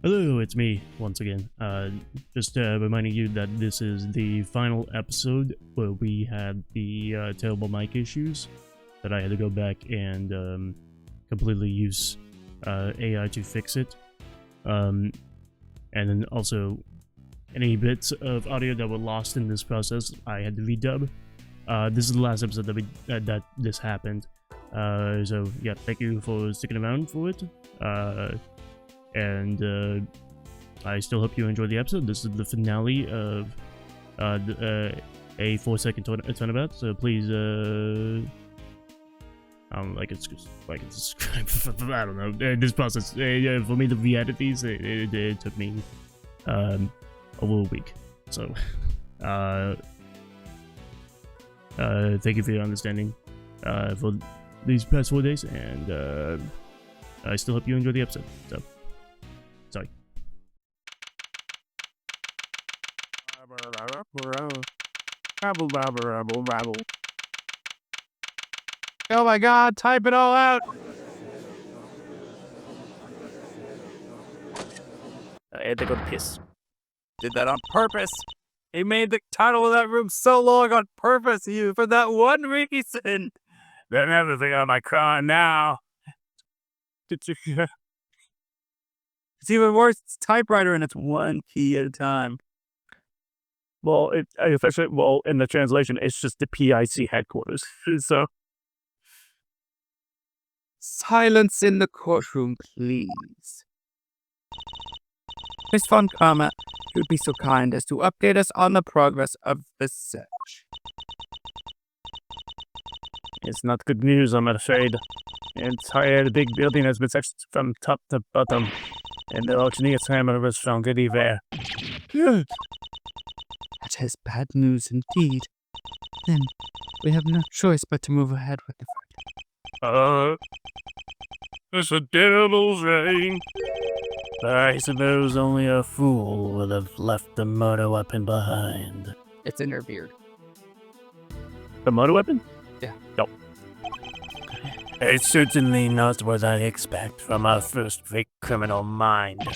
Hello, it's me once again. Just reminding you that this is the final episode where we had the terrible mic issues that I had to go back and completely use AI to fix it. And then also any bits of audio that were lost in this process, I had to redub. This is the last episode that this happened. So yeah, thank you for sticking around for it. And I still hope you enjoy the episode. This is the finale of a 4-second turnabout. So please, like and subscribe. I don't know. This process for me to re-edit these, it took me a little week. So, thank you for your understanding for these past 4 days, and I still hope you enjoy the episode. So. Sorry. Oh my god, type it all out! I had to go to piss. Did that on purpose. He made the title of that room so long on purpose for that one reason. Then everything on my car now. It's even worse. It's typewriter and it's one key at a time. Well, in the translation, it's just the PIC headquarters. So, silence in the courtroom, please. Miss Von Karma, you would be so kind as to update us on the progress of the search. It's not good news, I'm afraid. The entire big building has been searched from top to bottom, and the auctioneer's hammer was found anywhere. Good. That is bad news indeed. Then, we have no choice but to move ahead with the verdict. It's a terrible shame. I suppose only a fool would have left the murder weapon behind. It's in her beard. The murder weapon? Yeah. Nope. It's certainly not what I expect from our first fake criminal mind.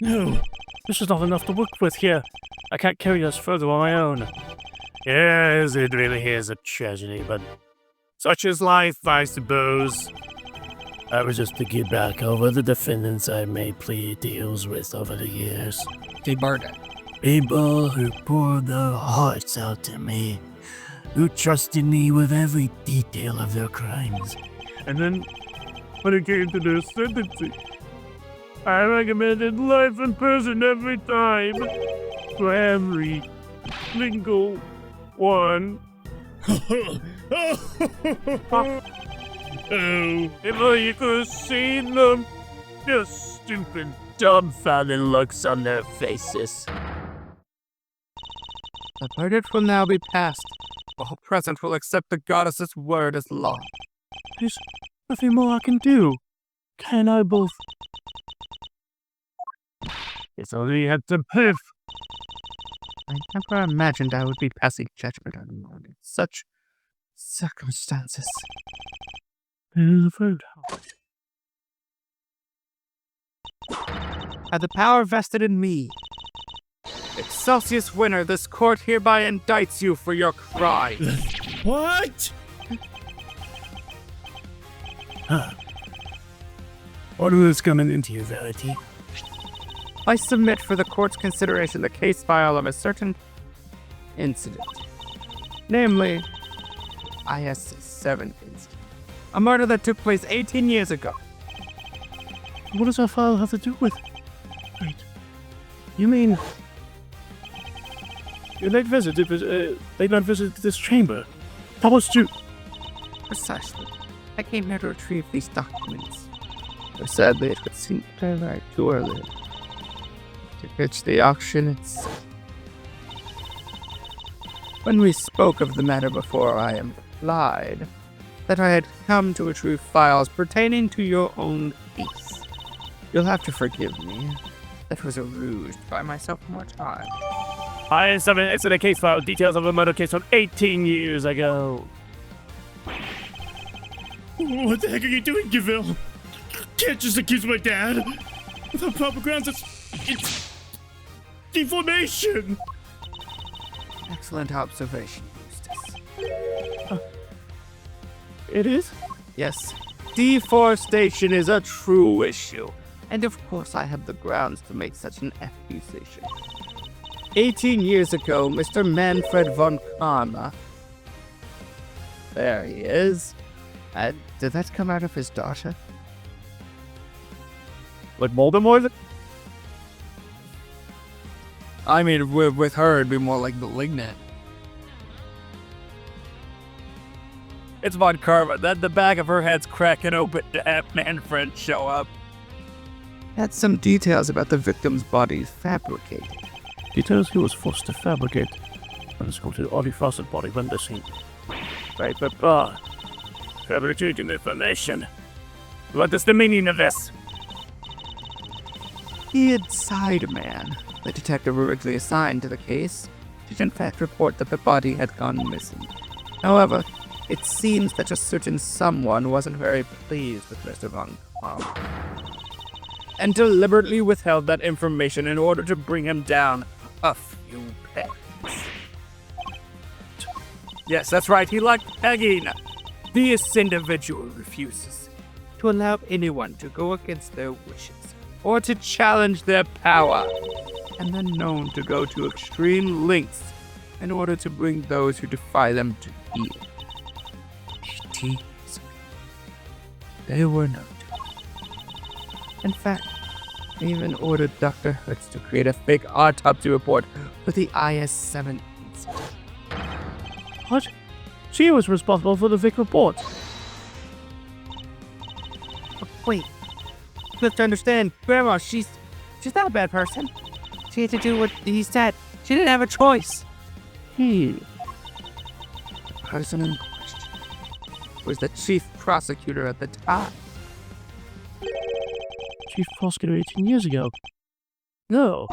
No, this is not enough to work with here. I can't carry us further on my own. Yes, it really is a tragedy, but such is life, I suppose. I was just to get back over the defendants I made plea deals with over the years. People who poured their hearts out to me, who trusted me with every detail of their crimes. And then, when it came to their sentencing, I recommended life in prison every time. For every single one. Oh, if you could have seen them, the stupid, dumbfounded looks on their faces. The verdict will now be passed. All present will accept the goddess's word as law. There's nothing more I can do. Can I both? It's only had to piff. I never imagined I would be passing judgment on you in such circumstances. Here's the food. Had the power vested in me. Excelsius winner, this court hereby indicts you for your crime. What? Order is coming into your Verity. I submit for the court's consideration the case file of a certain incident. Namely, IS-7 incident. A murder that took place 18 years ago. What does our file have to do with? Wait. You mean... Your late visit, they not visited this chamber. That was due... Precisely. I came here to retrieve these documents. But sadly, it would seem to arrive too early to pitch the auction itself. When we spoke of the matter before, I implied that I had come to retrieve files pertaining to your own case. You'll have to forgive me. That was a ruse to buy myself more time. IS-7 incident case file, details of a murder case from 18 years ago. What the heck are you doing, Gaville? Can't just accuse my dad. Without proper grounds, it's deformation. Excellent observation, Eustace. It is? Yes, deforestation is a true issue. And of course I have the grounds to make such an accusation. 18 years ago, Mr. Manfred von Karma... There he is. Did that come out of his daughter? Like Voldemort? I mean, with her, it'd be more like malignant. It's Von Karma. Then the back of her head's cracking open to have Manfred show up. Had some details about the victim's body fabricated. Details he was forced to fabricate. Let's go to the Audie Fawcett body when the scene. Right, but fabricating information. What is the meaning of this? The inside man, the detective originally assigned to the case, did in fact report that the body had gone missing. However, it seems that a certain someone wasn't very pleased with Mr. Von Karma, and deliberately withheld that information in order to bring him down a few pegs. Yes, that's right, he liked pegging. This individual refuses to allow anyone to go against their wishes or to challenge their power, and then known to go to extreme lengths in order to bring those who defy them to heel. 18 years ago, they were known to. In fact, they even ordered Dr. Hertz to create a fake autopsy report for the IS-7 incident. What? She was responsible for the fake report. Wait, you have to understand, Grandma, she's not a bad person. She had to do what he said. She didn't have a choice. The person in question was the chief prosecutor at the time. Chief prosecutor 18 years ago. No.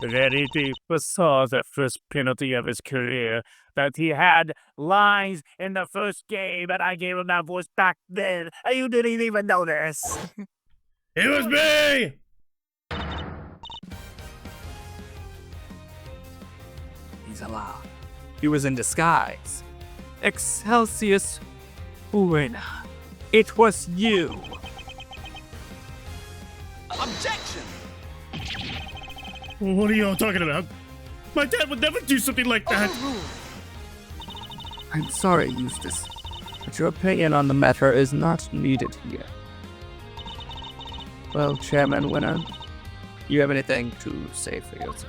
Very deep saw the first penalty of his career, that he had lines in the first game, and I gave him that voice back then, and you didn't even notice. It was me! He's alive. He was in disguise. Excelsius Uena. It was you. Objection! What are you all talking about? My dad would never do something like that. I'm sorry, Eustace, but your opinion on the matter is not needed here. Well, Chairman Winner, you have anything to say for yourself?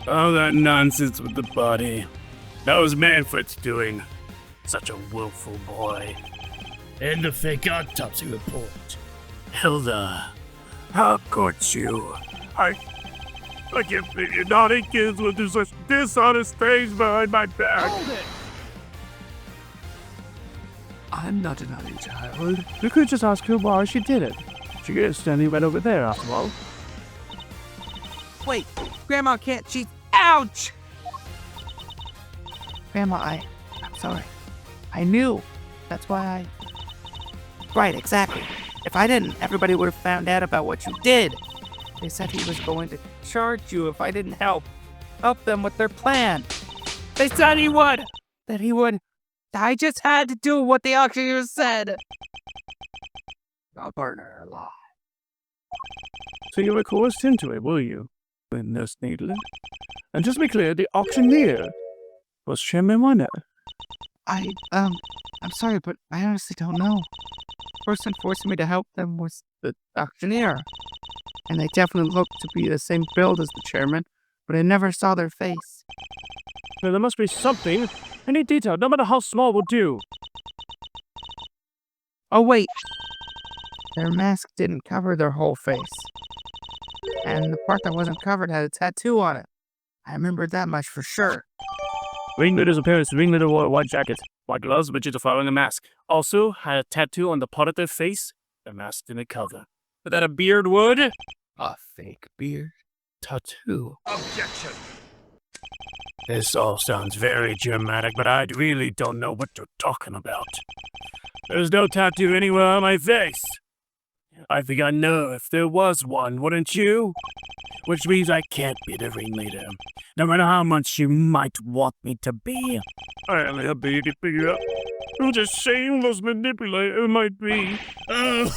All that nonsense with the body. That was Manfred's doing. Such a willful boy. And the fake autopsy report. Hilda, how could you? I can't figure naughty kids will do such dishonest things behind my back. Hold it! I'm not a naughty child. You could just ask her why she did it. She is standing right over there, after all. Wait, Grandma can't cheat. Ouch! Grandma, I'm sorry. I knew. That's why I... Right, exactly. If I didn't, everybody would have found out about what you did. They said he was going to charge you if I didn't help them with their plan. They said he would. That he would. I just had to do what the auctioneer said. I'll burn her alive. So you were coerced into it, were you? When Nurse Needler? And just to be clear, the auctioneer was Chairman Winner. I'm sorry, but I honestly don't know. The person forcing me to help them was the auctioneer. And they definitely looked to be the same build as the chairman, but I never saw their face. Now, there must be something. Any detail, no matter how small, will do. Oh, wait. Their mask didn't cover their whole face. And the part that wasn't covered had a tattoo on it. I remembered that much for sure. Ringletter's appearance. Ringletter wore a white jacket, white gloves, but just following a mask. Also, had a tattoo on the part of their face the mask didn't cover. But that a beard would? A fake beard? Tattoo. Objection! This all sounds very dramatic, but I really don't know what you're talking about. There's no tattoo anywhere on my face. I think I know if there was one, wouldn't you? Which means I can't be the ringleader, no matter how much you might want me to be. I am happy you can figure out who the shameless manipulator might be. Overruled.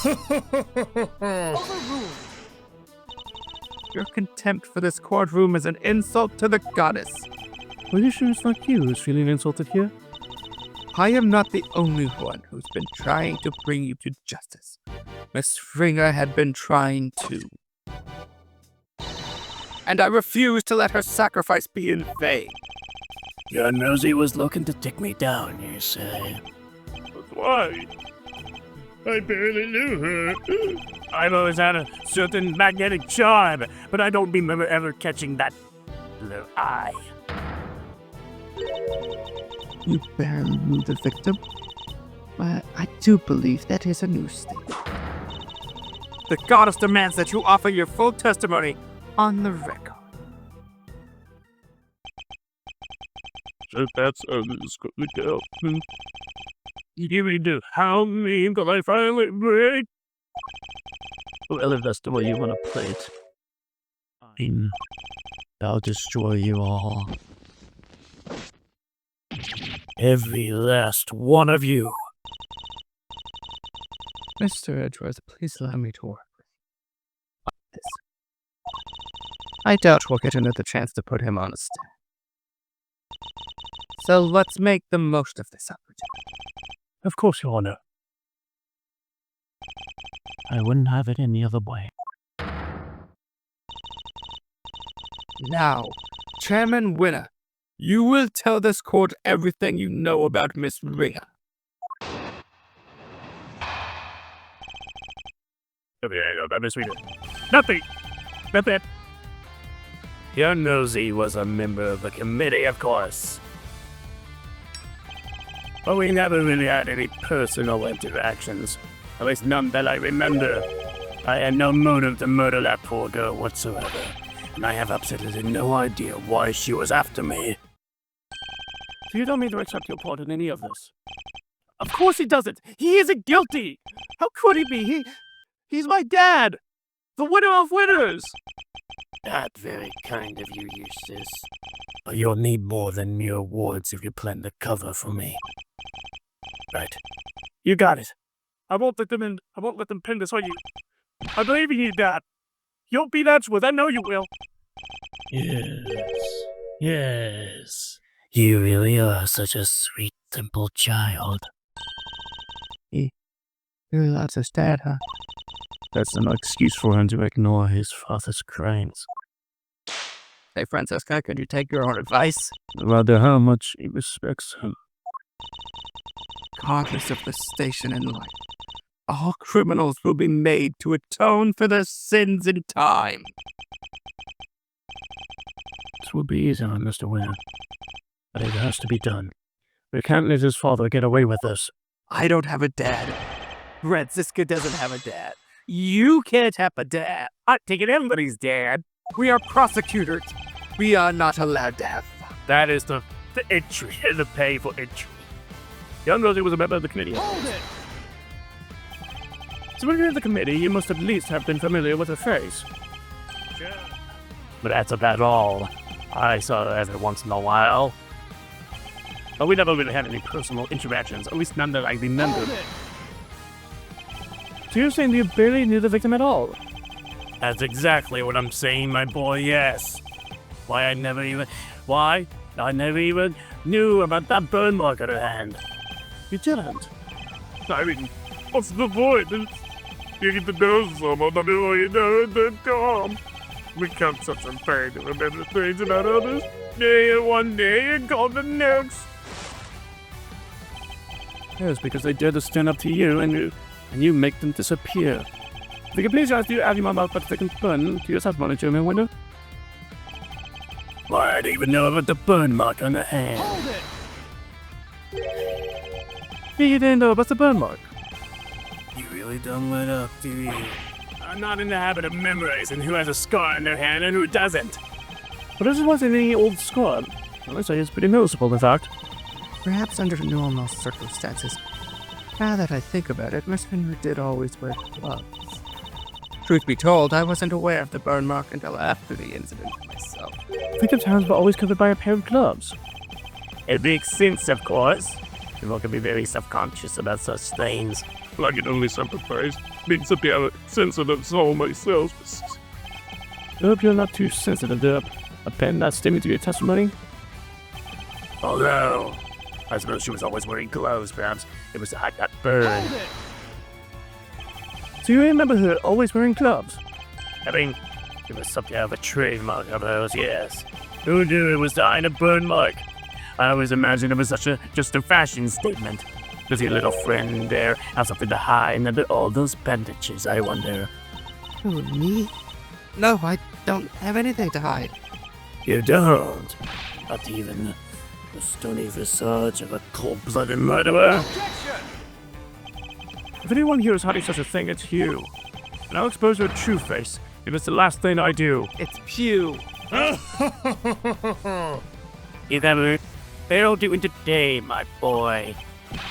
Your contempt for this courtroom is an insult to the goddess. Are you sure it's not you who's feeling insulted here? I am not the only one who's been trying to bring you to justice. Miss Ringer had been trying too. And I refuse to let her sacrifice be in vain. Your nosy was looking to take me down, you say? But why? I barely knew her. I've always had a certain magnetic charm, but I don't remember ever catching that blue eye. You barely knew the victim? But I do believe that is a new statement. The goddess demands that you offer your full testimony on the record. So that's how this is going to go. You mean to hound me until I finally break? Well, if that's the way you want to play it, I'll destroy you all. Every last one of you. Mr. Edgeworth, please allow me to work with you on this. I doubt we'll get another chance to put him on a stand. So let's make the most of this opportunity. Of course, Your Honor. I wouldn't have it any other way. Now, Chairman Winner, you will tell this court everything you know about Miss Ringer. Nothing. Nothing. Your nosy was a member of the committee, of course. But we never really had any personal interactions. At least none that I remember. I had no motive to murder that poor girl whatsoever. And I have absolutely no idea why she was after me. So you don't mean to accept your part in any of this? Of course he doesn't! He isn't guilty! How could he be? He's my dad! The winner of winners! That's very kind of you, Eustace. But you'll need more than mere awards if you plan to cover for me. Right. You got it. I won't let them in. I won't let them pin this on you. I believe in you, Dad. You'll beat Edgeworth. I know you will. Yes. Yes. You really are such a sweet, simple child. He really loves his dad, huh? That's no excuse for him to ignore his father's crimes. Hey, Francesca, could you take your own advice? Rather how much he respects him. Regardless of the station in life, all criminals will be made to atone for their sins in time. This will be easy on Mr. Winner, but it has to be done. We can't let his father get away with this. I don't have a dad. Francisca doesn't have a dad. You can't have a dad. I'm taking anybody's dad. We are prosecutors. We are not allowed to have fun. That is the entry, the pay for entry. Young Rosie was a member of the committee. Hold it! So when you're in the committee, you must at least have been familiar with her face. Sure. But that's about all. I saw her every once in a while. But we never really had any personal interactions, at least none that I remember. Hold it! So you're saying you barely knew the victim at all? That's exactly what I'm saying, my boy, yes. Why I never even knew about that burn mark on her hand. You didn't. I mean, what's the point? You get to know someone before you know it, then come. We can't such a pain to remember things about others. Day and one day and gone the next. Yes, because they dare to stand up to you and you make them disappear. If you can please ask you, add your mouth, but they can burn to yourself, monitor my window. Why, I didn't even know about the burn mark on the hand. Hold it! You didn't know about the burn mark? You really don't let up, do you? I'm not in the habit of memorizing who has a scar on their hand and who doesn't. But this wasn't any old scar. I'd say it's pretty noticeable, in fact. Perhaps under normal circumstances. Now that I think about it, Miss Henry did always wear gloves. Truth be told, I wasn't aware of the burn mark until after the incident myself. Victim's hands were always covered by a pair of gloves. It makes sense, of course. People can be very self-conscious about such things. I can only sympathize. Being such a sensitive soul myself. I hope you're not too sensitive to a pen not sticking to your testimony. Although, I suppose she was always wearing gloves, perhaps it was I got burned. So you remember her always wearing gloves? I mean, it was something of a trademark of hers, yes. Who knew it was the kind of burn mark? I always imagined it was just a fashion statement. Does your little friend there have something to hide under all those bandages, I wonder? Who, me? No, I don't have anything to hide. You don't? Not even the stony visage of a cold-blooded murderer? Objection! If anyone here is hiding such a thing, it's you. And I'll expose your true face if it's the last thing I do. It's Pew. You never failed you today, my boy.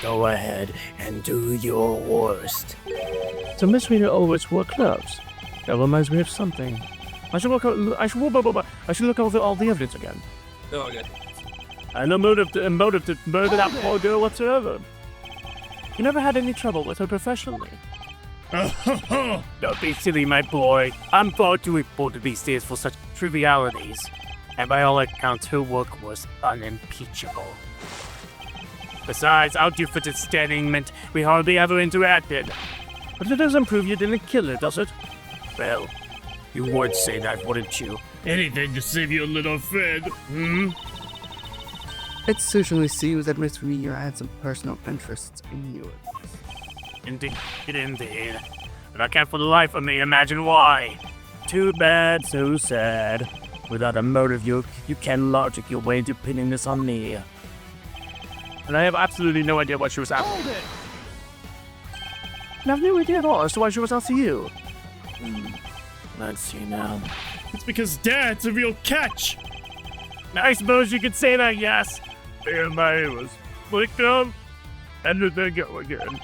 Go ahead and do your worst. So Miss Reader always wore gloves. That reminds me of something. I should look over all the evidence again. Oh, good. And no motive to murder that poor girl whatsoever. You never had any trouble with her professionally. Don't be silly, my boy. I'm far too important these days for such trivialities. And by all accounts, her work was unimpeachable. Besides, our different standing meant we hardly ever interacted. But it doesn't prove you didn't kill her, does it? Well, you would say that, wouldn't you? Anything to save your little friend. It certainly seems that Miss Reader had some personal interests in you. Indeed. But I can't for the life of me imagine why. Too bad, so sad. Without a motive, you can logic your way into pinning this on me. And I have absolutely no idea what she was after. Hold it! And I have no idea at all as to why she was after you. Let's see now. It's because Dad's a real catch. I suppose you could say that, yes. And my was flicked up, and then go again.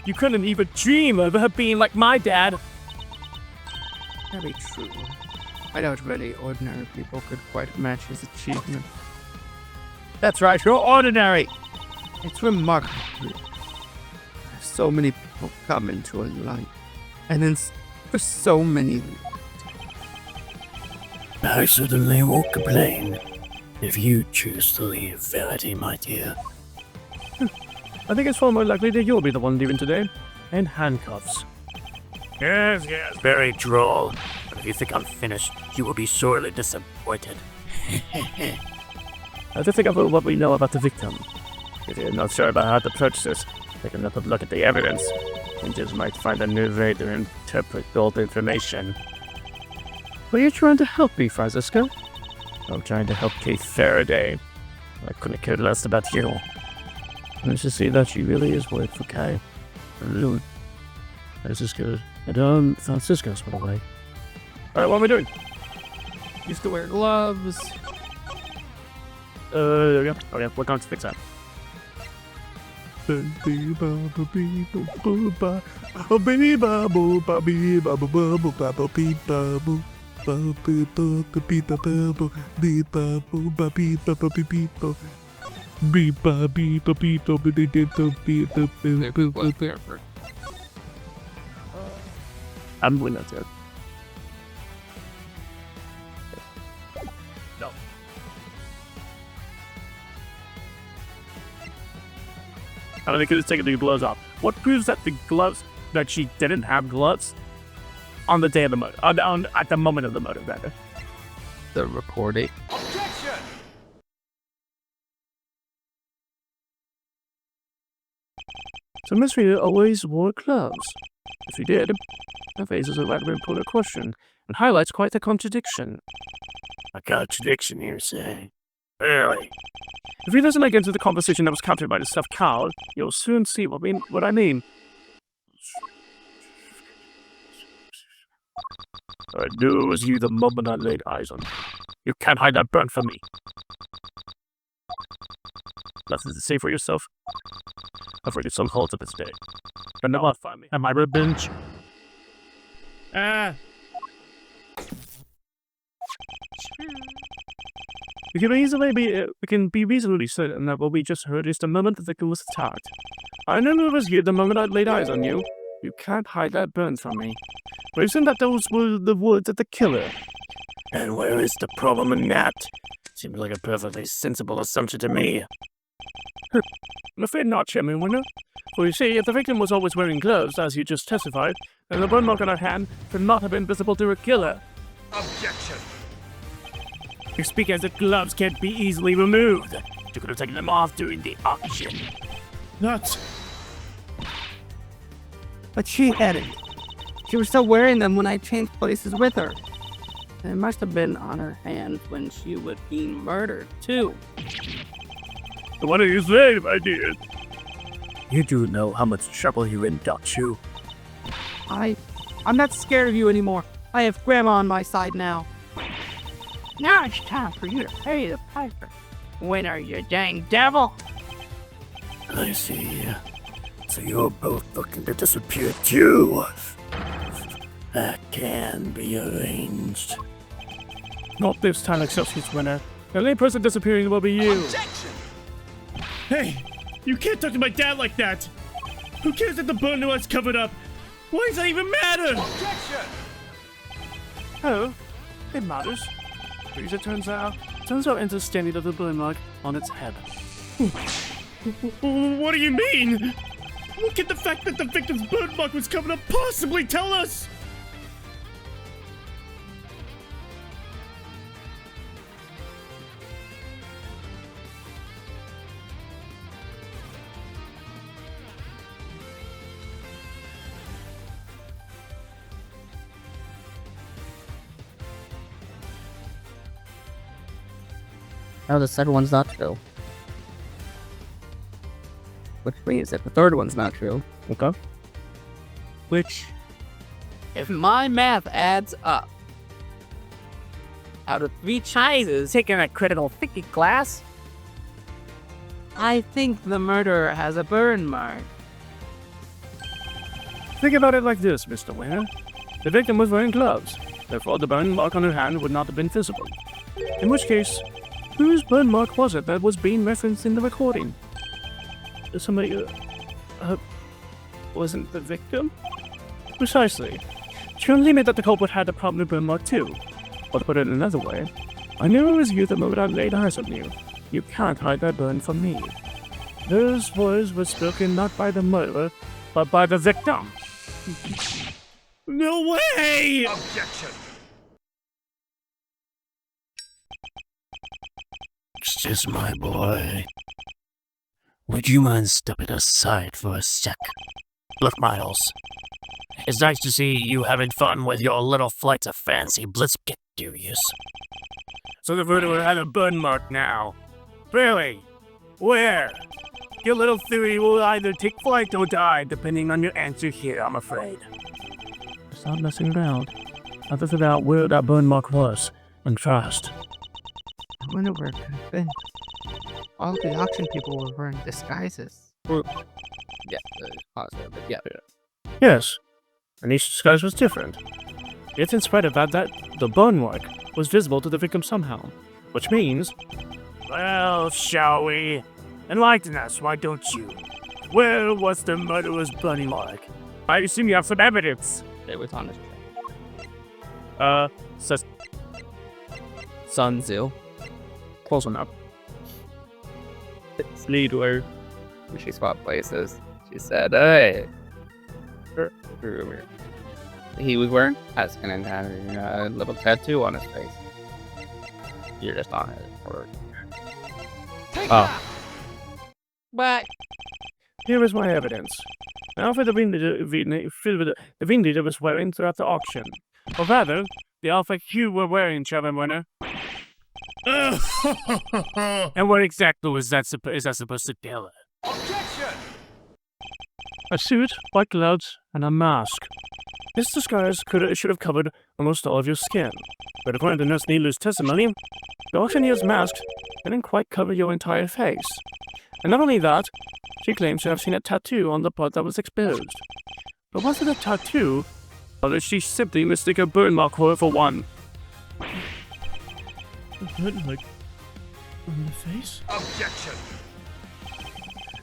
You couldn't even dream of her being like my dad. Very true. I doubt many ordinary people could quite match his achievement. That's right, you're ordinary! It's remarkable. So many people come into a light, and then for so many I certainly won't complain if you choose to leave Verity, my dear. I think it's far more likely that you'll be the one leaving today. In handcuffs. Yes, very droll. But if you think I'm finished, you will be sorely disappointed. I just think of what we know about the victim. If you're not sure about how to approach this, take another look at the evidence. You just might find a new way to interpret old information. Were you trying to help me, Francisco? I'm trying to help Kate Faraday. I couldn't care less about you. Nice to see that she really is worth for Kai. Francisco. And Francisco's by the way. Alright, what are we doing? used to wear gloves. There we go. Oh yeah, we're going to fix that. I'm doing that too. No. I don't think it's taking the gloves off. What proves that that she didn't have gloves on the day of the motive, at the moment of the motive, rather? The recording. Objection! So Miss Rita always wore gloves. If she did, her face is a rather important question, and highlights quite the contradiction. A contradiction, you say? Really? If he doesn't get into the conversation that was captured by the stuffed cow, you'll soon see what I mean. I knew it was you the moment I laid eyes on you. You can't hide that burn from me. Nothing to say for yourself? I've already some holds of this day. But now I'll find me and my revenge. Ah! We can be reasonably certain that what we just heard is the moment the victim was attacked. I knew it was you the moment I laid eyes on you. You can't hide that burn from me. Reason that those were the words of the killer. And where is the problem in that? Seems like a perfectly sensible assumption to me. I'm afraid not, Chairman Winner. For you see, if the victim was always wearing gloves, as you just testified, then the burn mark on her hand could not have been visible to a killer. Objection. You speak as if gloves can't be easily removed. You could have taken them off during the auction. Not. But she hadn't. She was still wearing them when I changed places with her. And it must have been on her hand when she was being murdered, too. What do you say, my dear? You do know how much trouble you're in, don't you? I'm not scared of you anymore. I have Grandma on my side now. Now it's time for you to pay the piper. Winner, you dang devil. I see. So you're both looking to disappear too. That can be arranged. Not this time, Excelsius Winner. The only person disappearing will be you. Objection. Hey! You can't talk to my dad like that! Who cares if the burn was covered up? Why does that even matter? Objection. Oh, it matters. Because it turns out understanding of the burn mark on its head. What do you mean? What can the fact that the victim's burn mark was covered up possibly tell us? No, the second one's not true. Which means that the third one's not true. Okay. Which, if my math adds up, out of 3 choices taken a critical thinking class, I think the murderer has a burn mark. Think about it like this, Mr. Winner. The victim was wearing gloves, therefore the burn mark on her hand would not have been visible. In which case, whose burn mark was it that was being referenced in the recording? Somebody, wasn't the victim? Precisely. Which only meant that the culprit had a problem with burn mark too. Or to put it another way, I knew it was you the moment I laid eyes on you. You can't hide that burn from me. Those words were spoken not by the murderer, but by the victim. No way! Objection. Excuse my boy. Would you mind stepping aside for a sec? Look, Miles. It's nice to see you having fun with your little flights of fancy. Let's get serious. So the murderer had a burn mark now. Really? Where? Your little theory will either take flight or die, depending on your answer here, I'm afraid. Stop messing around. I'll figure out where that burn mark was, and fast. I wonder where it could have been. All the auction people were wearing disguises. Well, Yeah, yes, and each disguise was different. Yet in spite of that, the burn mark was visible to the victim somehow. Which means... Well, shall we? Enlighten us, why don't you? Where was the murderer's burn mark? I assume you have some evidence. it was on his Says... Sun Tzu. Close enough. Leader. She swapped places. She said, hey. He was wearing a mask and had a little tattoo on his face. You're just on it. Take Oh. that. But Here is my evidence. The outfit the Vindicator was wearing throughout the auction. Or rather, the outfit you were wearing, Chairman Winner. And what exactly is that supposed to tell her? Objection. A suit, white gloves, and a mask. This disguise should have covered almost all of your skin. But according to Nurse Neelu's testimony, the auctioneer's mask didn't quite cover your entire face. And not only that, she claims to have seen a tattoo on the part that was exposed. But was it a tattoo, Or did she simply mistake a burn mark for one? A burn mark on the face? Objection!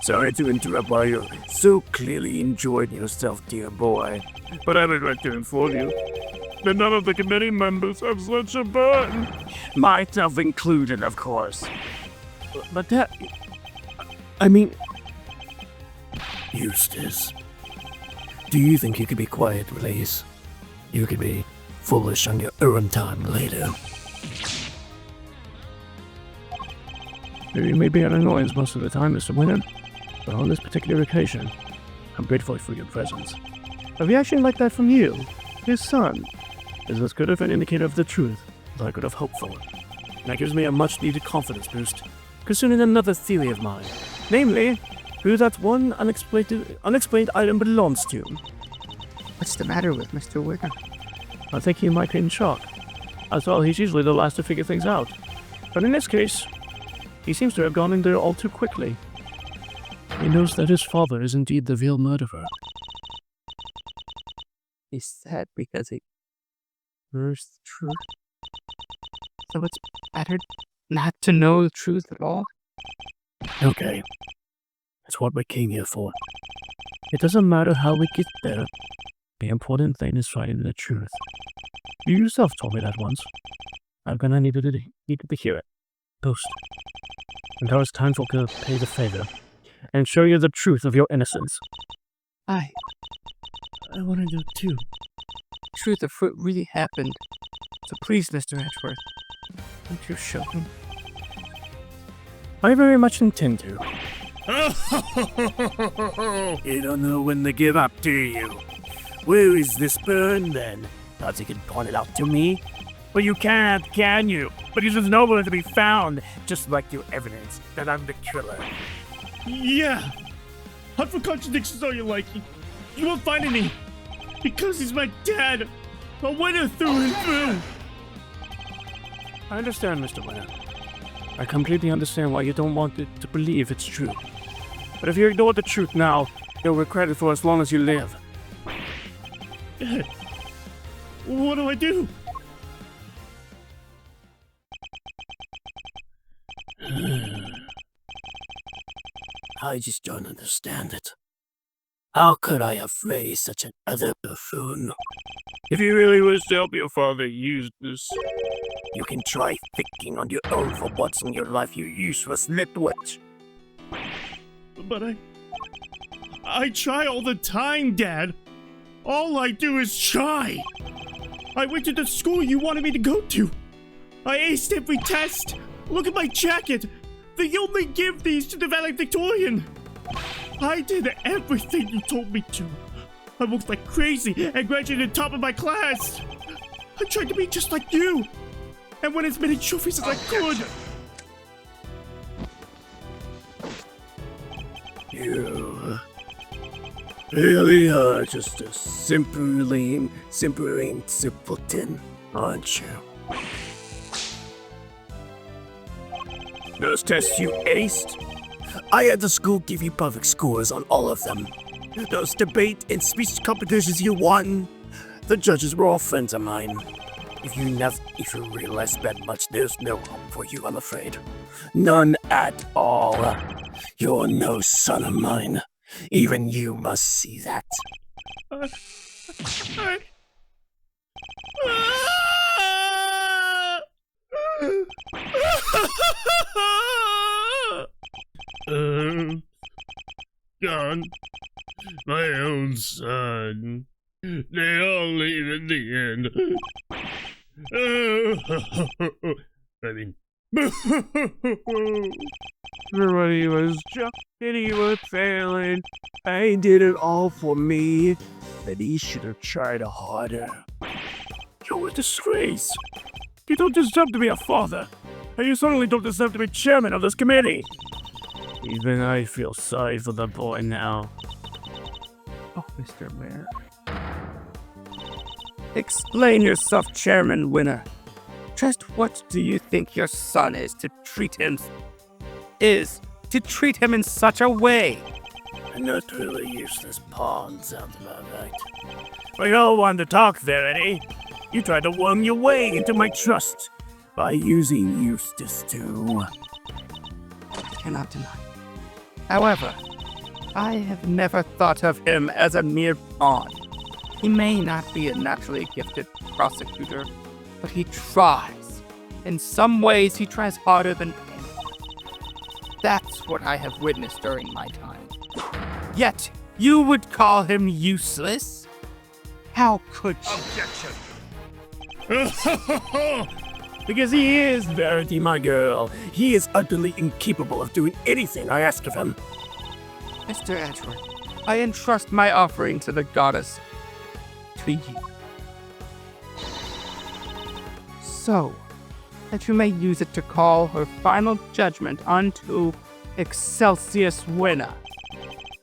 Sorry to interrupt while you're so clearly enjoying yourself, dear boy. But I would like to inform you that none of the committee members have such a burn. Myself included, of course. But that... I mean... Eustace, do you think you could be quiet, please? You could be foolish on your own time later. You may be an annoyance most of the time, Mr. Winner, but on this particular occasion, I'm grateful for your presence. A reaction like that from you, his son, is as good of an indicator of the truth as I could have hoped for. And that gives me a much-needed confidence boost concerning another theory of mine, namely, who that one unexplained item belongs to. What's the matter with Mr. Wicker? I think he might be in shock. As well, he's usually the last to figure things out. But in this case, he seems to have gone in there all too quickly. He knows that his father is indeed the real murderer. He's sad because he knows the truth. So it's better not to know the truth at all? Okay. That's what we came here for. It doesn't matter how we get there. The important thing is finding the truth. You yourself told me that once. I'm gonna need to hear it. Post. And now it's time for to pay the favor and show you the truth of your innocence. I want to know too. truth of what really happened. So please, Mr. Edgeworth, won't you show him? I very much intend to. You don't know when to give up, do you? Where is this burn, then? Thought you could point it out to me? Well, you can't, can you? Because there's nowhere to be found, just like your evidence that I'm the killer. Yeah! Hunt for contradictions all you like. You won't find any. Because he's my dad. A winner through and through. I understand, Mr. Winner. I completely understand why you don't want it to believe it's true. But if you ignore the truth now, you'll regret it for as long as you live. Dad, what do I do? I just don't understand it. How could I have raised such an utter buffoon? If you really wish to help your father use this, You can try thinking on your own for once in your life, you useless nitwit. But I try all the time, Dad. All I do is try. I went to the school you wanted me to go to. I aced every test. Look at my jacket. They only give these to the valedictorian. I did everything you told me to. I worked like crazy and graduated top of my class. I tried to be just like you and won as many trophies as I could. You really are just a simpering simpleton, aren't you? Those tests you aced? I had the school give you perfect scores on all of them. Those debate and speech competitions you won, the judges were all friends of mine. If you realize that much, there's no hope for you, I'm afraid. None at all. You're no son of mine. Even you must see that. Gone. My own son. They all leave in the end. I mean... Everybody was joking, he was failing. I did it all for me. But he should have tried harder. You're a disgrace. You don't deserve to be a father. And you certainly don't deserve to be chairman of this committee. Even I feel sorry for the boy now. Oh, Mr. Mayor. Explain yourself, Chairman Winner. Just what do you think your son is to treat him in such a way? Not really useless pawn, sounds about right. We all wanted to talk there, Eddie. You tried to worm your way into my trust by using Eustace too. I cannot deny. However, I have never thought of him as a mere pawn. He may not be a naturally gifted prosecutor, but he tries. In some ways, he tries harder than anyone. That's what I have witnessed during my time. Yet, you would call him useless? How could you? Objection! Because he is Verity, my girl. He is utterly incapable of doing anything I ask of him. Mr. Edward, I entrust my offering to the goddess to you. So that you may use it to call her final judgment unto Excelsius winner.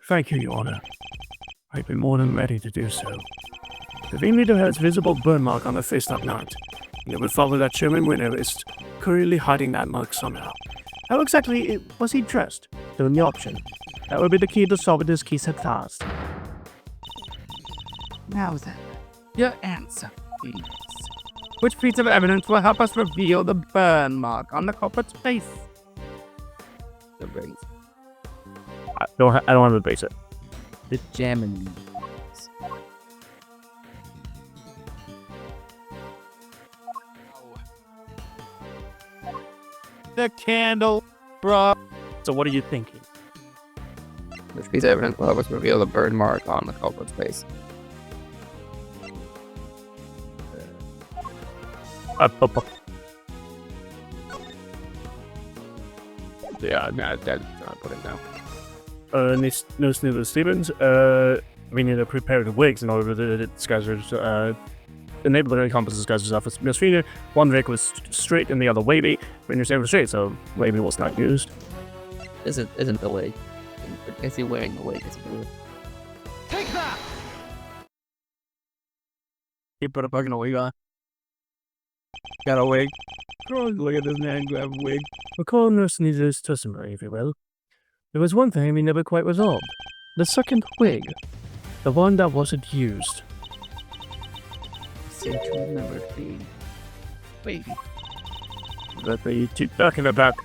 Thank you, Your Honor. I'd be more than ready to do so. The ringleader has visible burn mark on the face that night. And it would follow that German winner is currently hiding that mark somehow. How exactly was he dressed? Doing the option. That would be the key to solving this case at last. Now then, your answer, please. Which piece of evidence will help us reveal the burn mark on the culprit's face? The race. I don't want to base it. The German. The candle, bro. So what are you thinking? Which piece of evidence will help us reveal the burn mark on the culprit's face? Yeah, that's not put it down. No Snoozer Stevens. We need to prepare the wigs in order to disguise her. Enable the compass disguise herself as Miss Fina. One wig was straight and the other wavy. When you're saying straight, so wavy was not used. Isn't the wig? Is he wearing the wig? Take that! He put a fucking wig on. Got a wig. Oh, look at this man grab a wig. Recall Nurse Sneezer's testimony, if you will. There was one thing we never quite resolved. The second wig. The one that wasn't used. Seem to remember it being wavy. That they keep talking about.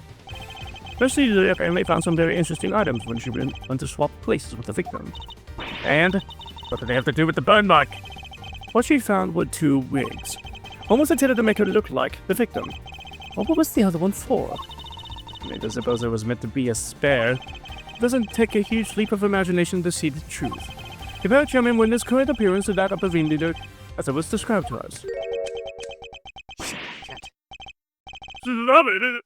Nurse Sneezer apparently found some very interesting items when she went to swap places with the victim. And what did they have to do with the burn mark? What she found were two wigs. One was intended to make her look like the victim. What was the other one for? I suppose it was meant to be a spare. It doesn't take a huge leap of imagination to see the truth. Compare Chairman Winner's current appearance to that of the ringleader as it was described to us. Stop it!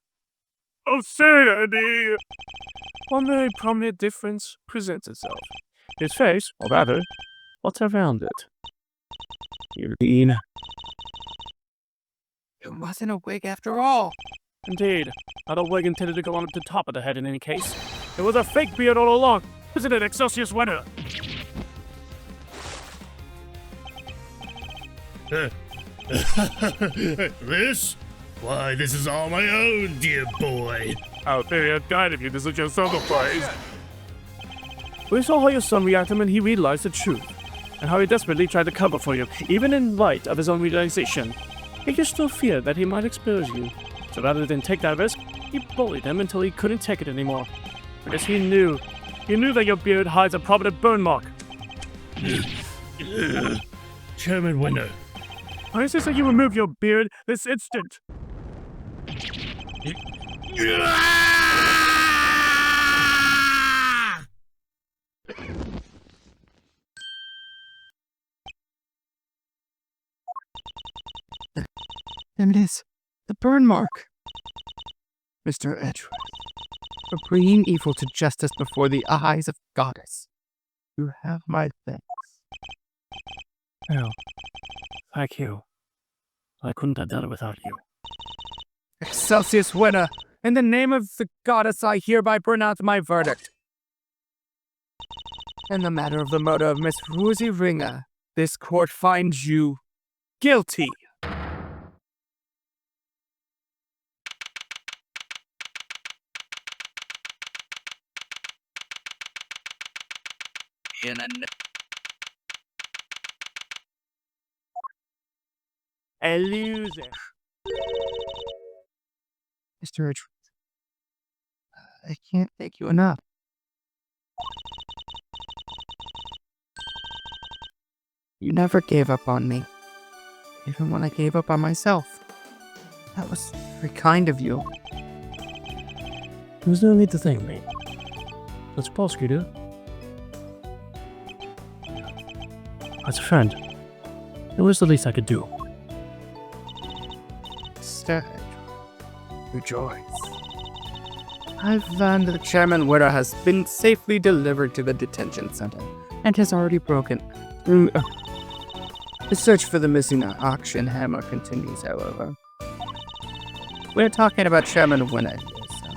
Oh, Sadie! One very prominent difference presents itself. His face, or rather, what's around it. Eugene. It wasn't a wig after all. Indeed. Not a wig intended to go on at the top of the head in any case. It was a fake beard all along. Isn't it, Excelsius winner? This? Why, this is all my own, dear boy. How very unkind of you to such a sacrifice. Objection! We saw how your son reacted when he realized the truth, and how he desperately tried to cover for you, even in light of his own realization. Yet you still feared that he might expose you. So rather than take that risk, he bullied him until he couldn't take it anymore. Because he knew that your beard hides a prominent burn mark. Chairman Winner. I insist that you remove your beard this instant. There it is. The burn mark. Mr. Edgeworth, for bringing evil to justice before the eyes of goddess. You have my thanks. Oh, thank you. I couldn't have done it without you. Excelsius winner, in the name of the goddess, I hereby pronounce my verdict. In the matter of the murder of Miss Rosie Ringer, this court finds you guilty. in a A loser. Mr. Richards, I can't thank you enough. You never gave up on me, even when I gave up on myself. That was very kind of you. There's no need to thank me. That's Prosecutor. As a friend, it was the least I could do. Instead, rejoice. I've learned that Chairman Witter has been safely delivered to the detention center and has already broken through. The search for the missing auction hammer continues, however. We're talking about Chairman Winner here, so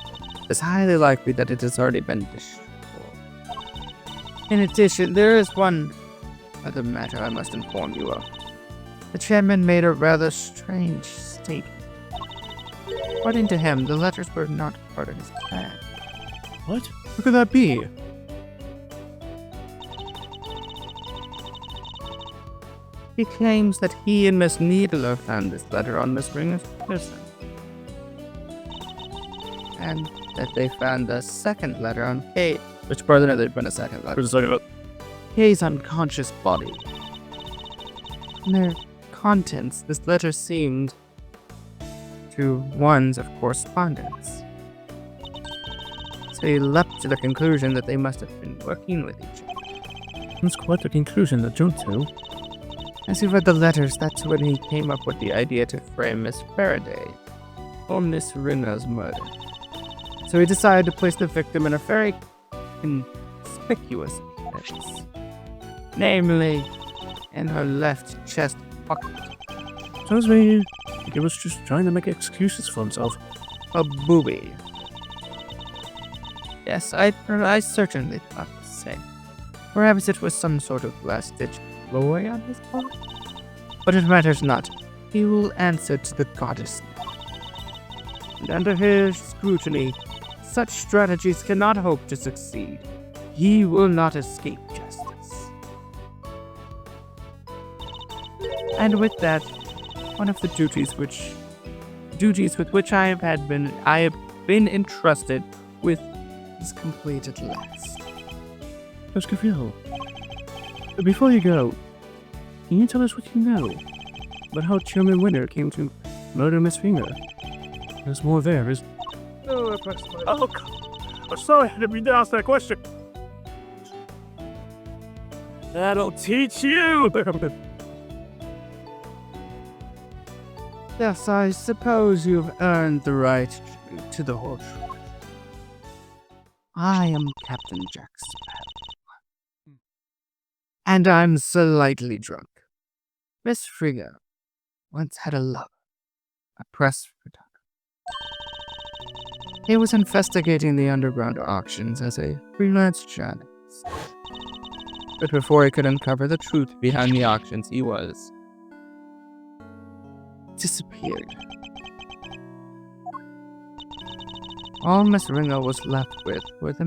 it's highly likely that it has already been destroyed. In addition, there is one other matter I must inform you of. The chairman made a rather strange statement. According to him, the letters were not part of his plan. What? Who could that be? He claims that he and Miss Needler found this letter on Miss Ringer's person. And that they found the second letter on Kate. Which part of there'd been a second letter? Just talking about. Kate's unconscious body. In their contents, this letter seemed to ones of correspondence. So he leapt to the conclusion that they must have been working with each other. That's quite the conclusion to jump to. As he read the letters, that's when he came up with the idea to frame Miss Faraday for Miss Rinna's murder. So he decided to place the victim in a very conspicuous place. Namely, in her left chest pocket. Sounds me he was just trying to make excuses for himself. A booby. Yes, I certainly thought the same. Perhaps it was some sort of last-ditch ploy on his part? But it matters not. He will answer to the goddess. And under his scrutiny, such strategies cannot hope to succeed. He will not escape justice. And with that, one of the duties with which I have been entrusted with is complete at last. Prosecutor, before you go, can you tell us what you know about how Chairman Winter came to murder Miss Finger? There's more there, is... Oh, God. I'm sorry I didn't mean to ask that question. That'll teach you! Yes, I suppose you've earned the right to the horse. I am Captain Jack Sparrow. And I'm slightly drunk. Miss Frigga once had a lover, a press photographer. He was investigating the underground auctions as a freelance journalist. But before he could uncover the truth behind the auctions, he was disappeared. All Miss Ringo was left with were the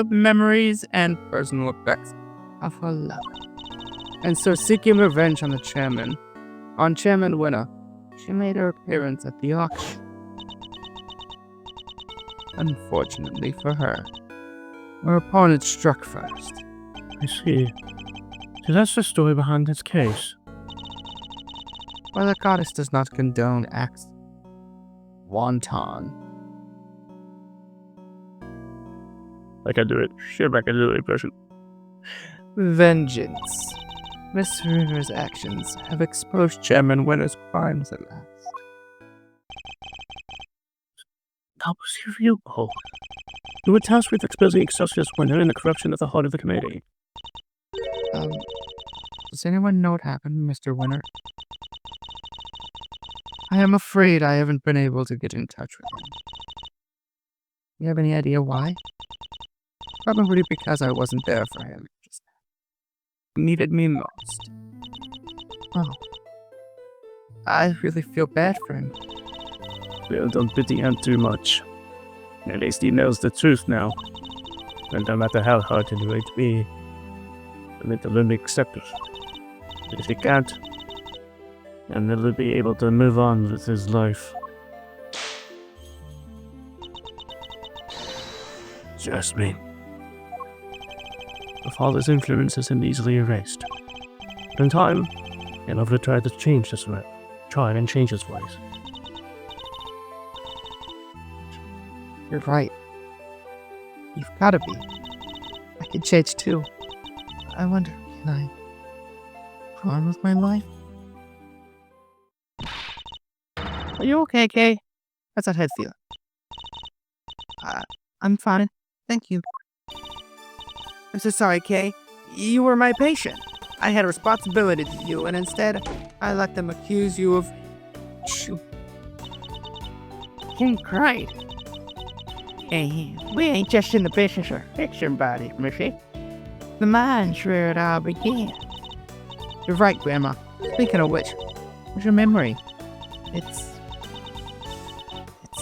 memories and personal effects of her lover. And so, seeking revenge on Chairman Winner, she made her appearance at the auction. Unfortunately for her, her opponent struck first. I see. So that's the story behind this case. While the goddess does not condone acts wanton. I can do it. Shit, I can do the impression. Vengeance. Miss River's actions have exposed Chairman Winter's crimes at last. That was your real goal. You were tasked with exposing Excelsius Winter and the corruption at the heart of the committee. Does anyone know what happened, Mr. Winter? I am afraid I haven't been able to get in touch with him. You have any idea why? Probably because I wasn't there for him. Just needed me most. Oh. I really feel bad for him. Well, don't pity him too much. At least he knows the truth now. And no matter how hard it might be, I need to learn to accept it. If he can't, he'll never be able to move on with his life. Just me. My father's influence isn't easily erased. But in time, he'll have to try to change this way. Try and change his ways. You're right. You've gotta be. I can change too. I wonder, can I go on with my life? Are you okay, Kay? How's that head feel? I'm fine. Thank you. I'm so sorry, Kay. You were my patient. I had a responsibility to you, and instead, I let them accuse you of... Great. Hey, we ain't just in the business of fixing bodies, Missy. The mind's where it all began. You're right, Grandma. Speaking of which, what's your memory? It's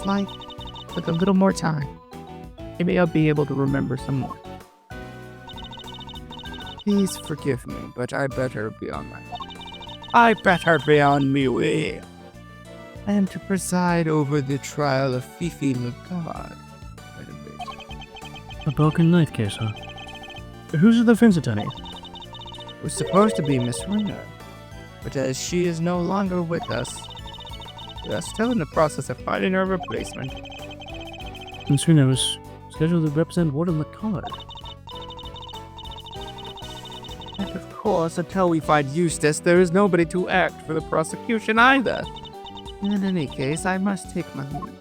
like, with a little more time, maybe I'll be able to remember some more. Please forgive me, but I better be on my way. I better be on me way. I am to preside over the trial of Fifi Lagarde. Wait a bit. A broken knife case, huh? Who's the defense attorney? It was supposed to be Miss Ringer, but as she is no longer with us, we are still in the process of finding her replacement. Miss Ringer was scheduled to represent Warden Lagarde. And of course, until we find Eustace, there is nobody to act for the prosecution either. In any case, I must take my leave.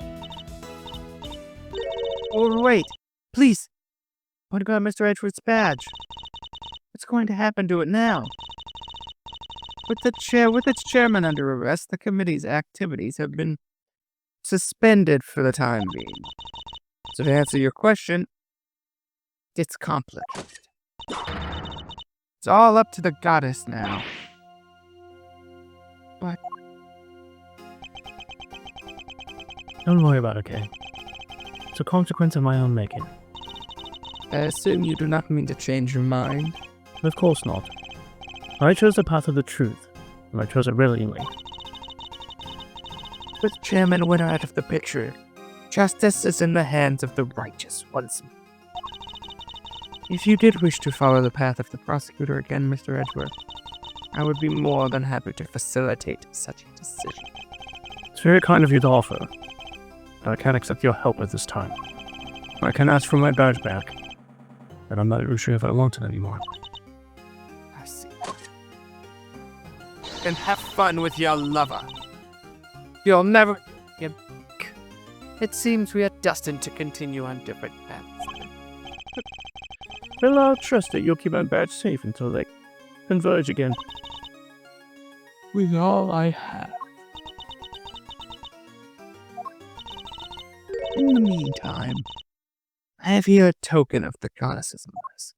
Oh, wait! Please! What about Mr. Edgeworth's badge? What's going to happen to it now? With its chairman under arrest, the committee's activities have been suspended for the time being. So to answer your question, it's complicated. It's all up to the goddess now. But Don't worry about it, Kay. It's a consequence of my own making. I assume you do not mean to change your mind. Of course not. I chose the path of the truth, and I chose it willingly. With Chairman Winner out of the picture, justice is in the hands of the righteous once more. If you did wish to follow the path of the prosecutor again, Mr. Edgeworth, I would be more than happy to facilitate such a decision. It's very kind of you to offer, but I can't accept your help at this time. I can ask for my badge back, but I'm not really sure if I want it anymore. I see. And have fun with your lover. You'll never... It seems we are destined to continue on different paths. Well, I'll trust that you'll keep my badge safe until they converge again. With all I have. In the meantime, I have here a token of the goddess's mercy.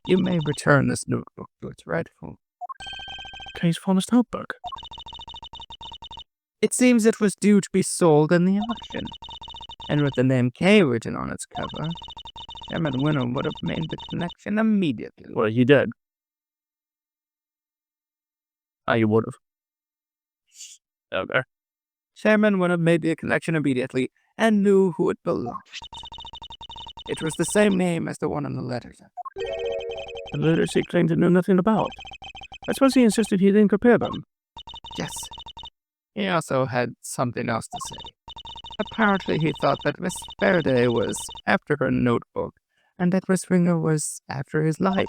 You may return this notebook to its rightful. Kay's finest notebook. It seems it was due to be sold in the auction, and with the name K written on its cover, Chairman Winner would have made the connection immediately. Well, you did. You would have. Okay. Chairman would have made the connection immediately and knew who it belonged to. It was the same name as the one on the letters. The letters he claimed to know nothing about. I suppose he insisted he didn't prepare them. Yes. He also had something else to say. Apparently he thought that Miss Faraday was after her notebook, and that Miss Ringer was after his life,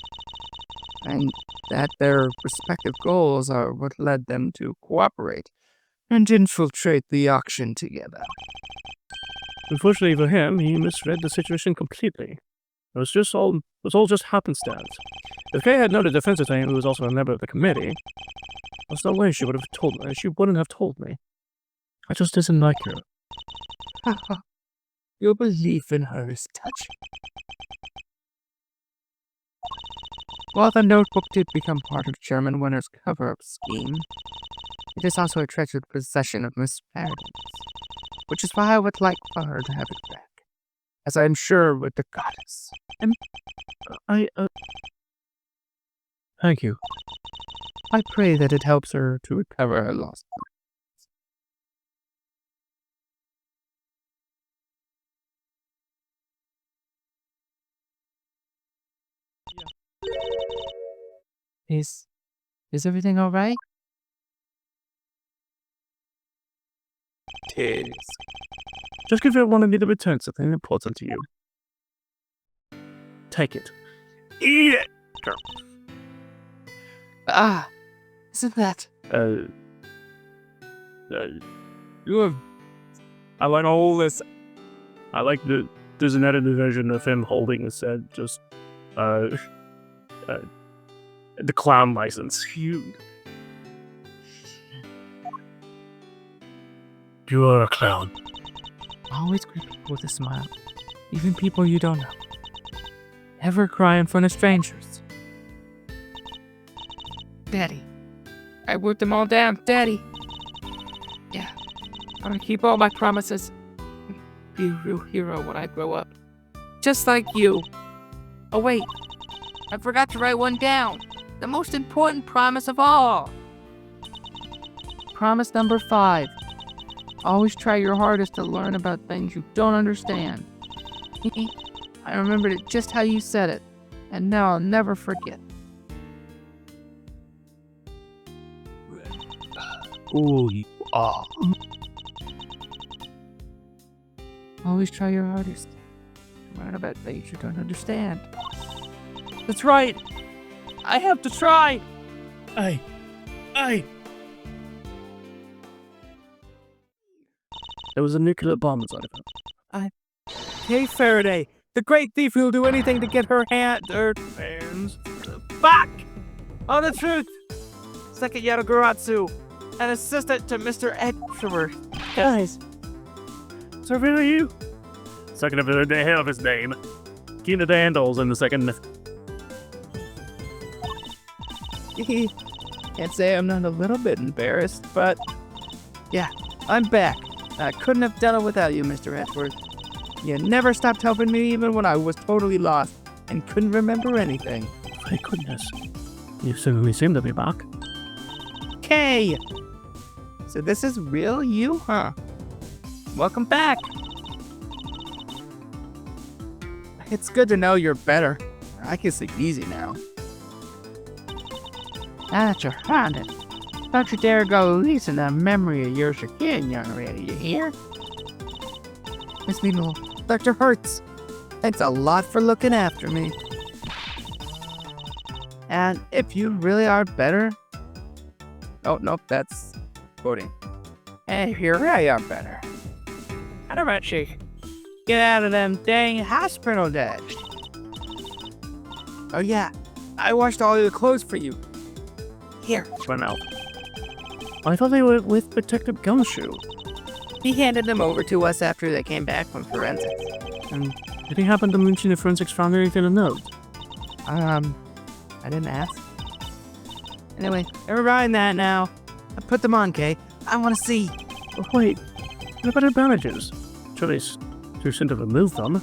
and that their respective goals are what led them to cooperate and infiltrate the auction together. Unfortunately for him, he misread the situation completely. It was all just happenstance. If Kay had known the defense attorney who was also a member of the committee, there's no way she would have told me. She wouldn't have told me. I just didn't like her. Your belief in her is touching. While the notebook did become part of Chairman Winner's cover-up scheme, it is also a treasured possession of Miss Faraday's, which is why I would like for her to have it back. as I am sure with the goddess. And thank you. I pray that it helps her to recover her lost. Is everything all right? Tis. Just because I wanted me to return something important to you. Take it. Eat it! Isn't that? You have... I like all this. I like there's an edited version of him holding his head, just, the clown license. You are a clown. Always greet people with a smile, even people you don't know. Never cry in front of strangers. Daddy, I worked them all down, Daddy. Yeah, I'm gonna keep all my promises. Be a real hero when I grow up. Just like you. Oh wait, I forgot to write one down. The most important promise of all. Promise number 5. Always try your hardest to learn about things you don't understand. I remembered it just how you said it, and now I'll never forget. Ooh, you are. Always try your hardest to learn about things you don't understand. That's right. I have to try. I. There was a nuclear bomb inside of it. Hey, Faraday, the great thief who'll do anything to get her hands back on the truth. Second Yadaguratsu, an assistant to Mr. Edgeworth. Guys, So really you? Second of the hell of his name. Keep the handles in the second. can't say I'm not a little bit embarrassed, but yeah, I'm back. I couldn't have done it without you, Mr. Edgeworth. You never stopped helping me even when I was totally lost and couldn't remember anything. Thank goodness. You certainly seem to be back. Okay. So this is real you, huh? Welcome back. It's good to know you're better. I can sleep easy now. Now that you're haunted, don't you dare go releasing that memory of yours again, young lady, you hear? Miss Needle, Dr. Hertz, thanks a lot for looking after me. And if you really are better... Oh, nope, that's quoting. And if you really are better, how about you get out of them dang hospital dash? Oh yeah, I washed all your clothes for you. Here. Run out. I thought they were with Detective Gumshoe. He handed them over to us after they came back from forensics. And did he happen to mention the forensics found anything to note? I didn't ask. Anyway, never mind that now. I put them on, Kay. I want to see. Oh, wait. What about her bandages? Surely it's too soon to remove them.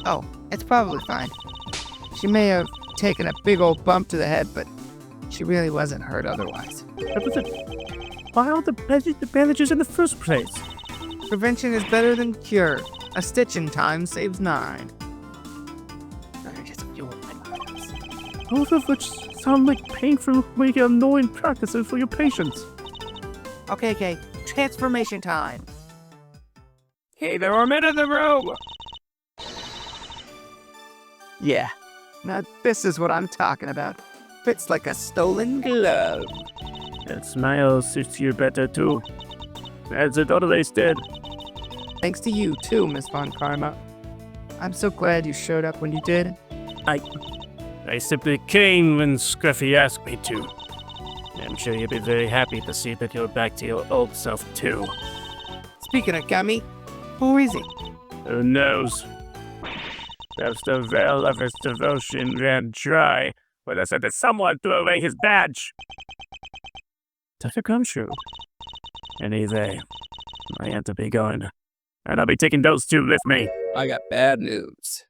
Oh, it's probably fine. She may have taken a big old bump to the head, but she really wasn't hurt otherwise. Why are the bandages in the first place? Prevention is better than cure. A stitch in time saves 9. Both of which sound like painful, wicked, annoying practices for your patients. Okay, Kay. Transformation time. Hey, there are men in the room! Yeah. Now this is what I'm talking about. Fits like a stolen glove. That smile suits you better too. As it always did. Thanks to you too, Miss Von Karma. I'm so glad you showed up when you did. I simply came when Scruffy asked me to. I'm sure you'll be very happy to see that you're back to your old self too. Speaking of Gummy, who is he? Who knows? Perhaps the veil of his devotion ran dry when I said that someone threw away his badge. Dr. Gumshoe. Anyway, I had to be going. and I'll be taking those two with me. I got bad news.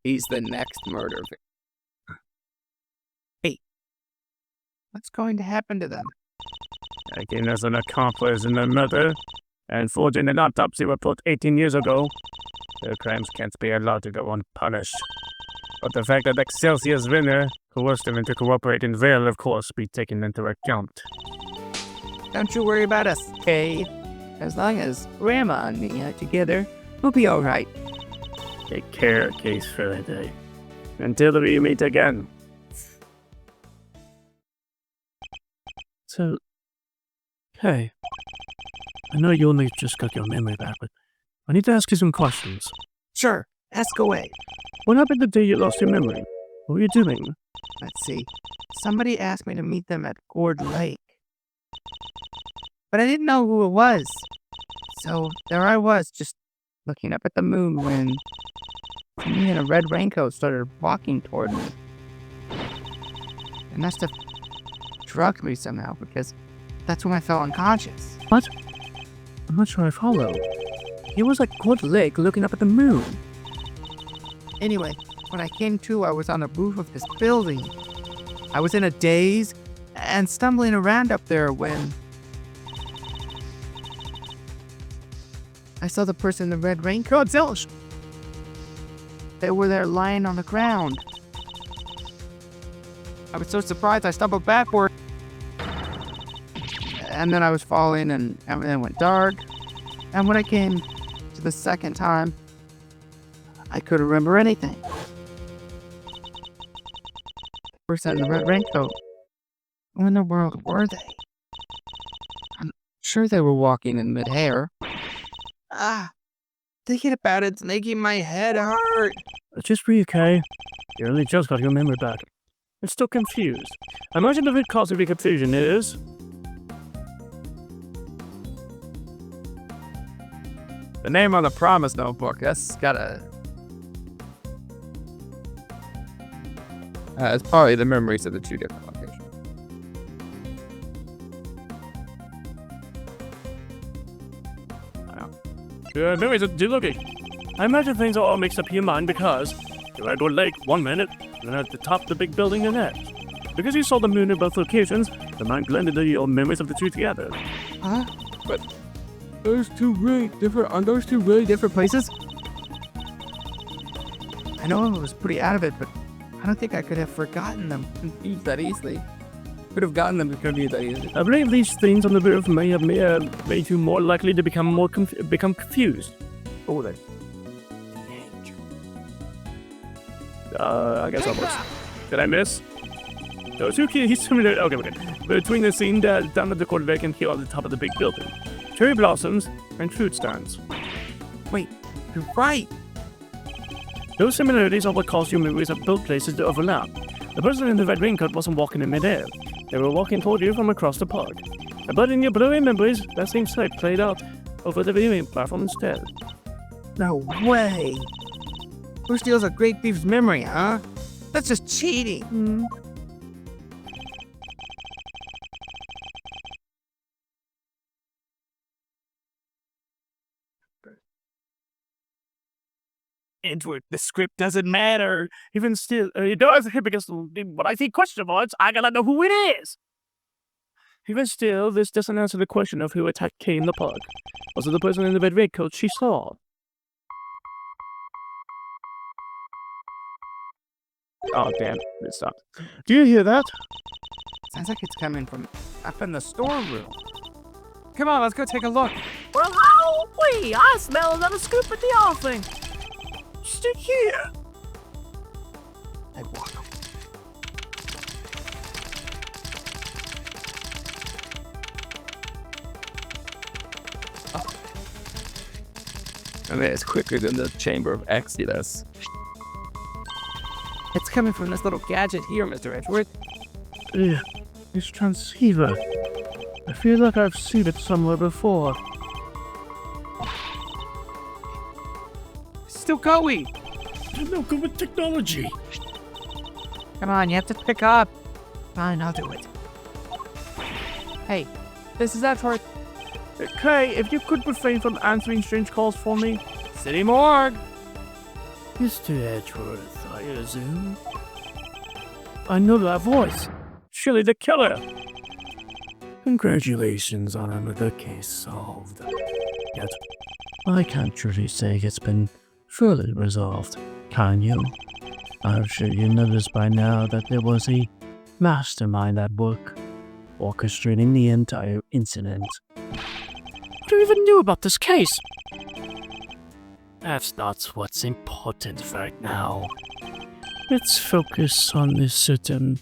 He's the next murder victim. Hey, what's going to happen to them? Acting as an accomplice in the murder and forging an autopsy report 18 years ago, their crimes can't be allowed to go unpunished. But the fact that Excelsius winner coerced them into cooperating will, of course, be taken into account. Don't you worry about us, Kay. As long as Grandma and me are together, we'll be alright. Take care, Case Faraday. Until we meet again. So, hey, I know you only just got your memory back, but I need to ask you some questions. Sure, ask away. What happened the day you lost your memory? What were you doing? Let's see. Somebody asked me to meet them at Gourd Lake. But I didn't know who it was. So there I was, just looking up at the moon when somebody in a red raincoat started walking toward me. It must have drugged me somehow, because that's when I fell unconscious. What? I'm not sure I follow. He was at Gourd Lake looking up at the moon. Anyway, when I came to, I was on the roof of this building. I was in a daze and stumbling around up there when I saw the person in the red raincoat. They were there lying on the ground. I was so surprised I stumbled backward. And then I was falling and everything went dark. And when I came to the second time, I couldn't remember anything. The person in the red raincoat. Who in the world were they? I'm sure they were walking in midair. Thinking about it's making my head hurt. Just breathe, Kay. You only just got your memory back. I'm still confused. I imagine the root cause of your confusion is... The name on the promise notebook, that's gotta... it's probably the memories of the two different locations. Memories of two locations. I imagine things are all mixed up in your mind because you're at Gourd Lake 1 minute, and then at the top of the big building the next. Because you saw the moon at both locations, the mind blended your memories of the two together. Huh? But those two really different, are those two really different places? I know I was pretty out of it, but I don't think I could have forgotten them confused that easily. Could have gotten them confused that easily. I believe these things on the roof may have made you more likely to become confused. Oh, they. I guess almost. Did I miss? Those two keys. Okay. Between the scene down at the Gourd Lake and here on the top of the big building. Cherry blossoms and fruit stands. Wait, you're right. Those similarities are what caused your memories of both places to overlap. The person in the red raincoat wasn't walking in midair. They were walking toward you from across the park. But in your blurry memories, that same sight played out over the viewing platform instead. No way. Who steals a great thief's memory, huh? That's just cheating. Edward, the script doesn't matter. Even still, it does because what I think questionable, I gotta know who it is. Even still, this doesn't answer the question of who attacked Kay in the park. Was it the person in the red raincoat she saw? Oh, damn. It stopped. Do you hear that? Sounds like it's coming from up in the storeroom. Come on, let's go take a look. Well, holy! I smell another scoop at the offing. Stick here. I walk. I mean, it's quicker than the chamber of Excelsius. It's coming from this little gadget here, Mr. Edgeworth. Yeah, this transceiver. I feel like I've seen it somewhere before. Still going. I'm no good with technology. Come on, you have to pick up. Fine, I'll do it. Hey, this is Edgeworth. Clay, if you could refrain from answering strange calls for me. City morgue. Mr. Edgeworth, I assume? I know that voice. Surely the killer. Congratulations on another case solved. Yet, I can't truly say it's been fully resolved, can you? I'm sure you noticed by now that there was a mastermind at work, orchestrating the entire incident. What do you even know about this case? That's not what's important right now. Let's focus on this certain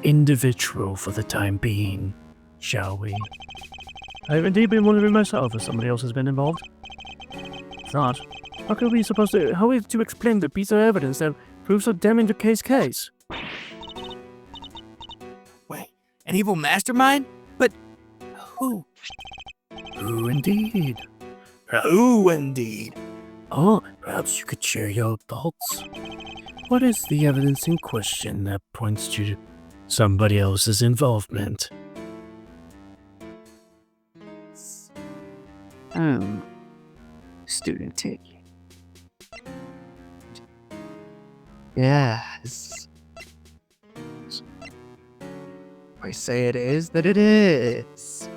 individual for the time being, shall we? I've indeed been wondering myself if somebody else has been involved. It's not. How are we to explain the piece of evidence that proves so damning the case? Wait, an evil mastermind? But who? Who indeed? Who indeed? Oh, perhaps you could share your thoughts. What is the evidence in question that points to somebody else's involvement? Student T. Yes. I say it is that it is.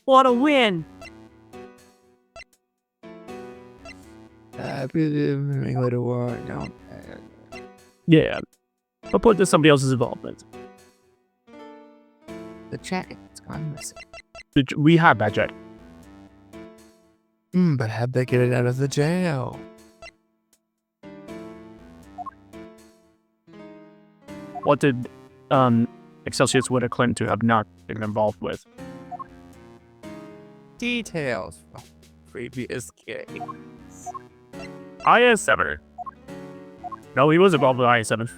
What a win! Yeah, but point to somebody else's involvement. The check, it's gone missing. We had that check. But how'd they get it out of the jail? What did Excelsius would have claimed to have not been involved with? Details from previous case. IS-7. No, he was involved with IS-7.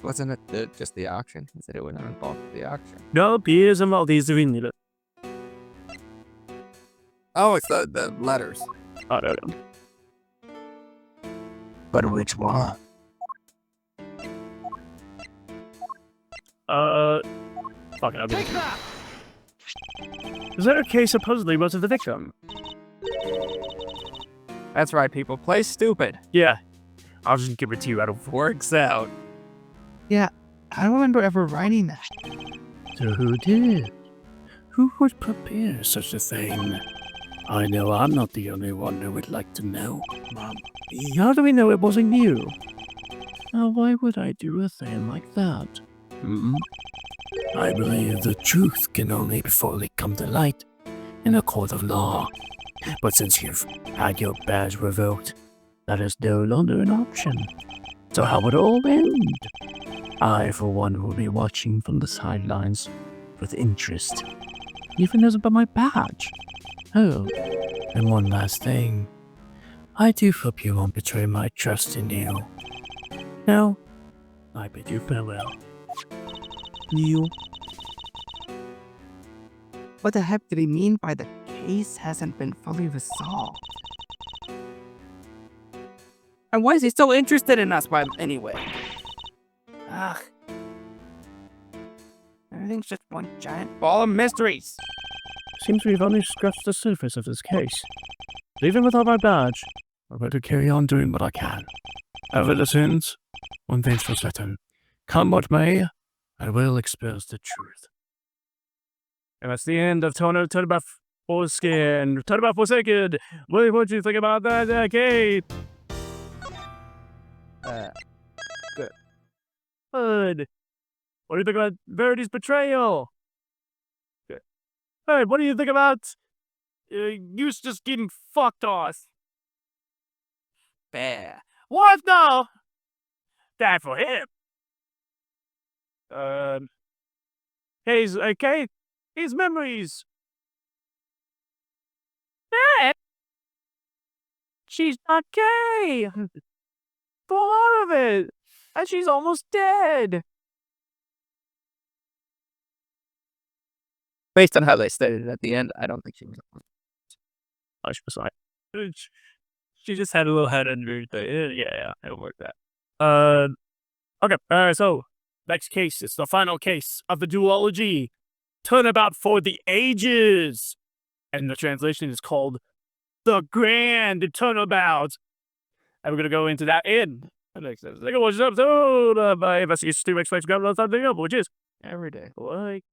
Wasn't it just the auction? He said it wasn't involved with the auction. No, he is involved. He's doing it. Oh, it's the letters. Oh, no. But which one? Fuck it, I'll get Take it. that! Is that a case supposedly was of the victim? That's right, people. Play stupid. Yeah. I'll just give it to you out of Works out. Yeah, I don't remember ever writing that. So who did? Who would prepare such a thing? I know I'm not the only one who would like to know. Mom, how do we know it wasn't you? Now, why would I do a thing like that? I believe the truth can only fully come to light in a court of law. But since you've had your badge revoked, that is no longer an option. So how would it all end? I, for one, will be watching from the sidelines with interest, even as about my badge. Oh, and one last thing. I do hope you won't betray my trust in you. Now, I bid you farewell. You. What the heck did he mean by the case hasn't been fully resolved? And why is he so interested in us anyway? Ugh. Everything's just one giant ball of mysteries. Seems we've only scratched the surface of this case. Even without my badge, I'm going to carry on doing what I can. Over the sins, one thing's for certain. Come what may, I will expose the truth. And that's the end of Turnabout Foreskin. Turnabout Forsaken! What do you think about that, Kate? Good. Good. What do you think about Verity's betrayal? Good. Hey, what do you think about Eustace getting fucked off? Bear. What? No! That for him. Kate, his memories. Dad! She's not gay! Full out of it! And she's almost dead! Based on how they stated it at the end, I don't think she was. Oh, she was like, she just had a little head under the, yeah, it'll work that. Okay, so, next case, it's the final case of the duology. turnabout for the ages. And the translation is called the Grand Turnabout. And we're going to go into that in the next episode of Excelsius, which is Every day. like